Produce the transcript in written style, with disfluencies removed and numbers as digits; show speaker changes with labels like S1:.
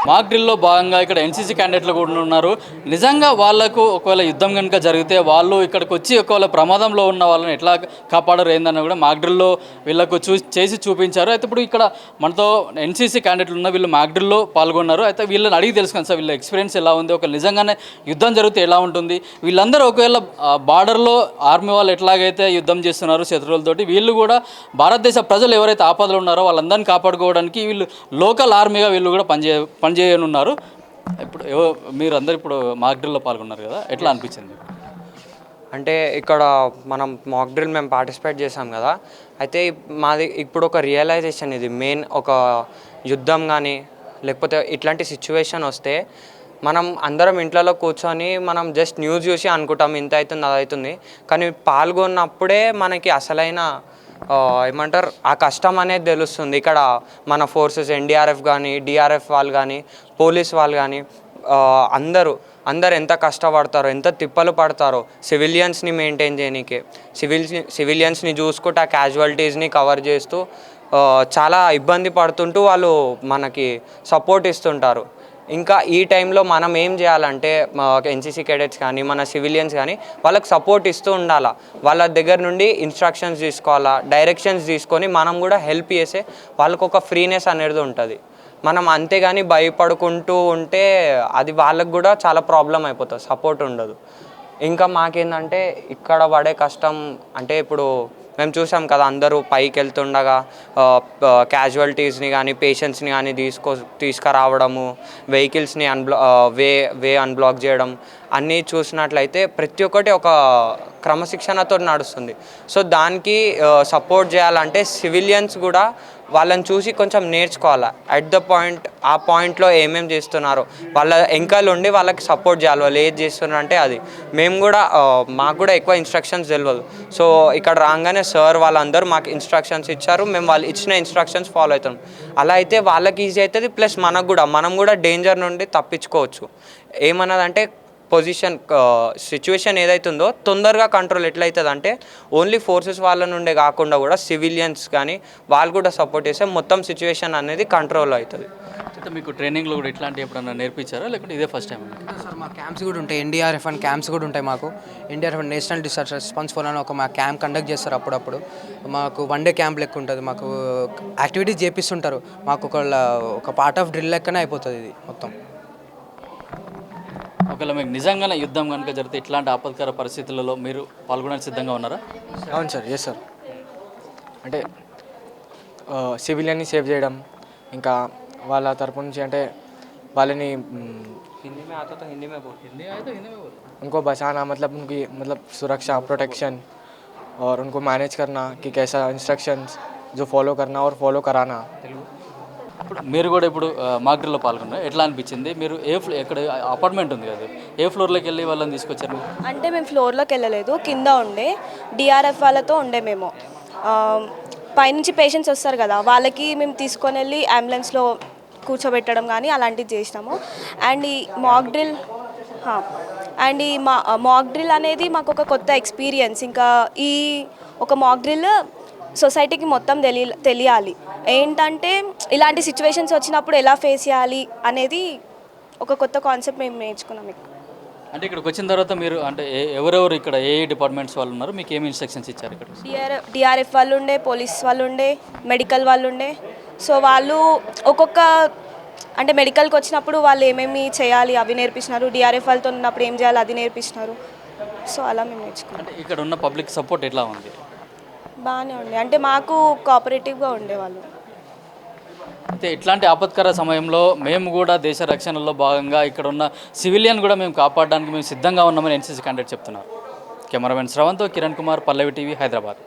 S1: మాక్ డ్రిల్లో భాగంగా ఇక్కడ ఎన్సీసీ క్యాండిడేట్లు కూడా ఉన్నారు. నిజంగా వాళ్ళకు ఒకవేళ యుద్ధం కనుక జరిగితే వాళ్ళు ఇక్కడికి వచ్చి ఒకవేళ ప్రమాదంలో ఉన్న వాళ్ళని ఎట్లా కాపాడరు ఏందన్న కూడా మాక్ డ్రిల్లో వీళ్ళకు చేసి చూపించారు. అయితే ఇప్పుడు ఇక్కడ మనతో ఎన్సీసీ క్యాండిడేట్లు ఉన్న వీళ్ళు మాక్ డ్రిల్లో పాల్గొన్నారు. అయితే వీళ్ళని అడిగి తెలుసుకున్నాను సార్ వీళ్ళ ఎక్స్పీరియన్స్ ఎలా ఉంది, ఒక నిజంగానే యుద్ధం జరిగితే ఎలా ఉంటుంది, వీళ్ళందరూ ఒకవేళ బార్డర్లో ఆర్మీ వాళ్ళు ఎట్లాగైతే యుద్ధం చేస్తున్నారు శత్రువులతోటి, వీళ్ళు కూడా భారతదేశ ప్రజలు ఎవరైతే ఆపదలు ఉన్నారో వాళ్ళందరినీ కాపాడుకోవడానికి వీళ్ళు లోకల్ ఆర్మీగా వీళ్ళు కూడా పనిచేయనున్నారు. ఇప్పుడు మీరు అందరు ఇప్పుడు మాక్ డ్రిల్లో పాల్గొన్నారు కదా, ఎట్లా అనిపించింది?
S2: అంటే ఇక్కడ మనం మాక్ డ్రిల్ మేము పార్టిసిపేట్ చేసాం కదా, అయితే మాది ఇప్పుడు ఒక రియలైజేషన్, ఇది మెయిన్ ఒక యుద్ధం కానీ లేకపోతే ఇట్లాంటి సిచ్యువేషన్ వస్తే మనం అందరం ఇంట్లో కూర్చొని మనం జస్ట్ న్యూస్ చూసి అనుకుంటాం ఇంత అవుతుంది అది అవుతుంది, కానీ పాల్గొన్నప్పుడే మనకి అసలైన ఏమంటారు ఆ కష్టం అనేది తెలుస్తుంది. ఇక్కడ మన ఫోర్సెస్ ఎన్డీఆర్ఎఫ్ కానీ డిఆర్ఎఫ్ వాళ్ళు కానీ పోలీస్ వాళ్ళు కానీ అందరూ ఎంత కష్టపడతారో, ఎంత తిప్పలు పడతారో సివిలియన్స్ని మెయింటైన్ చేయనీకి, సివిలియన్స్ని చూసుకుంటూ ఆ క్యాజువాలిటీస్ని కవర్ చేస్తూ చాలా ఇబ్బంది పడుతుంటూ వాళ్ళు మనకి సపోర్ట్ ఇస్తుంటారు. ఇంకా ఈ టైంలో మనం ఏం చేయాలంటే ఎన్సీసీ కేడెట్స్ కానీ మన సివిలియన్స్ కానీ వాళ్ళకి సపోర్ట్ ఇస్తూ ఉండాలా, వాళ్ళ దగ్గర నుండి ఇన్స్ట్రక్షన్స్ తీసుకోవాలా, డైరెక్షన్స్ తీసుకొని మనం కూడా హెల్ప్ చేసే వాళ్ళకు ఒక ఫ్రీనెస్ అనేది ఉంటుంది. మనం అంతేగాని భయపడుకుంటూ ఉంటే అది వాళ్ళకు కూడా చాలా ప్రాబ్లం అయిపోతుంది, సపోర్ట్ ఉండదు. ఇంకా మాకేందంటే ఇక్కడ పడే కష్టం అంటే ఇప్పుడు మేము చూసాం కదా, అందరూ పైకి వెళ్తుండగా క్యాజువాలిటీస్ని కానీ పేషెంట్స్ని కానీ తీసుకురావడము, వెహికల్స్ని వే అన్బ్లాక్ చేయడం అన్నీ చూసినట్లయితే ప్రతి ఒక్కటి ఒక క్రమశిక్షణతో నడుస్తుంది. సో దానికి సపోర్ట్ చేయాలంటే సివిలియన్స్ కూడా వాళ్ళని చూసి కొంచెం నేర్చుకోవాలి. అట్ ద ఆ పాయింట్లో ఏమేమి చేస్తున్నారో వాళ్ళ వెనకాల ఉండి వాళ్ళకి సపోర్ట్ చేయాలి. వాళ్ళు ఏది చేస్తున్నారంటే అది మేము కూడా మాకు కూడా ఎక్కువ ఇన్స్ట్రక్షన్స్ తెలియదు. సో ఇక్కడ రాగానే సార్ వాళ్ళందరూ మాకు ఇన్స్ట్రక్షన్స్ ఇచ్చారు, మేము వాళ్ళు ఇచ్చిన ఇన్స్ట్రక్షన్స్ ఫాలో అవుతాం. అలా అయితే వాళ్ళకి ఈజీ అవుతుంది, ప్లస్ మనం కూడా డేంజర్ నుండి తప్పించుకోవచ్చు. ఏమన్నదంటే సిచ్యువేషన్ ఏదైతుందో తొందరగా కంట్రోల్ ఎట్లయితుంది అంటే ఓన్లీ ఫోర్సెస్ వాళ్ళ నుండే కాకుండా కూడా సివిలియన్స్ కానీ వాళ్ళు కూడా సపోర్ట్ చేస్తే మొత్తం సిచ్యువేషన్ అనేది కంట్రోల్ అవుతుంది.
S1: అయితే మీకు ట్రైనింగ్లో కూడా ఇట్లాంటివి ఎప్పుడన్నా నేర్పించారా, లేకుంటే ఇదే ఫస్ట్ టైం?
S3: సార్ మా క్యాంప్స్ కూడా ఉంటాయి, ఎన్డీఆర్ఎఫ్ అని క్యాంప్స్ కూడా ఉంటాయి. మాకు NDRF national disaster response four అని మా క్యాంప్ కండక్ట్ చేస్తారు. అప్పుడప్పుడు మాకు 1 డే క్యాంప్ లెక్క ఉంటుంది, మాకు యాక్టివిటీస్ చేపిస్తుంటారు. మాకు ఒక పార్ట్ ఆఫ్ డ్రిల్ లెక్కనే అయిపోతుంది ఇది మొత్తం.
S1: ఒకవేళ మీకు నిజంగానే యుద్ధం కనుక జరిగితే ఇట్లాంటి ఆపత్కర పరిస్థితులలో మీరు పాల్గొనడానికి సిద్ధంగా ఉన్నారా?
S4: అవును సార్, ఎస్ సార్. అంటే సివిలియన్ని సేవ్ చేయడం, ఇంకా వాళ్ళ తరపు నుంచి అంటే వాళ్ళని उनको बचाना, मतलब उनकी सुरक्षा, प्रोटेक्शन और उनको मैनेज करना कि कैसा इंस्ट्रक्शंस जो फॉलो करना और फॉलो कराना.
S1: ఇప్పుడు మీరు కూడా ఇప్పుడు మాక్ డ్రిల్లో పాల్గొన్నారు, ఎట్లా అనిపించింది? మీరు ఎక్కడ అపార్ట్మెంట్ ఉంది కదా, ఏ ఫ్లోర్లోకి వెళ్ళి వాళ్ళని తీసుకొచ్చారు?
S5: అంటే మేము ఫ్లోర్లోకి వెళ్ళలేదు, కింద ఉండే డిఆర్ఎఫ్ వాళ్ళతో ఉండే మేము. పైనుంచి పేషెంట్స్ వస్తారు కదా, వాళ్ళకి మేము తీసుకొని వెళ్ళి అంబులెన్స్లో కూర్చోబెట్టడం కానీ అలాంటివి చేసినాము. అండ్ ఈ మాక్ డ్రిల్ అనేది మాకు ఒక కొత్త ఎక్స్పీరియన్స్. ఇంకా ఒక మాక్ డ్రిల్ సొసైటీకి మొత్తం తెలియాలి. ఏంటంటే ఇలాంటి సిచ్యువేషన్స్ వచ్చినప్పుడు ఎలా ఫేస్ చేయాలి అనేది ఒక కొత్త కాన్సెప్ట్ మేము నేర్చుకున్నాం.
S1: అంటే ఇక్కడికి వచ్చిన తర్వాత మీరు అంటే ఎవరెవరు ఇక్కడ ఏ డిపార్ట్మెంట్స్ వాళ్ళు ఉన్నారు, మీకు ఏమి ఇన్స్ట్రక్షన్స్ ఇచ్చారు? ఇక్కడ
S5: డిఆర్ఎఫ్ వాళ్ళు ఉండే, పోలీస్ వాళ్ళు ఉండే, మెడికల్ వాళ్ళు ఉండే. సో వాళ్ళు అంటే మెడికల్కి వచ్చినప్పుడు వాళ్ళు ఏమేమి చేయాలి అవి నేర్పించినారు, డిఆర్ఎఫ్ వాళ్ళతో ఉన్నప్పుడు ఏం చేయాలి అది నేర్పించినారు. సో అలా మేము నేర్చుకున్నాం.
S1: అంటే ఇక్కడ ఉన్న పబ్లిక్ సపోర్ట్ ఎట్లా ఉంది?
S5: బాగానే ఉండే, అంటే మాకు కోఆపరేటివ్గా ఉండేవాళ్ళు.
S1: అయితే ఇట్లాంటి ఆపత్కర సమయంలో మేము కూడా దేశ రక్షణలో భాగంగా ఇక్కడ ఉన్న సివిలియన్ కూడా మేము కాపాడడానికి మేము సిద్ధంగా ఉన్నామని ఎన్సీసీ క్యాండిడేట్ చెప్తున్నారు. కెమెరామెన్ శ్రవంతో కిరణ్ కుమార్, పల్లవి టీవీ, హైదరాబాద్.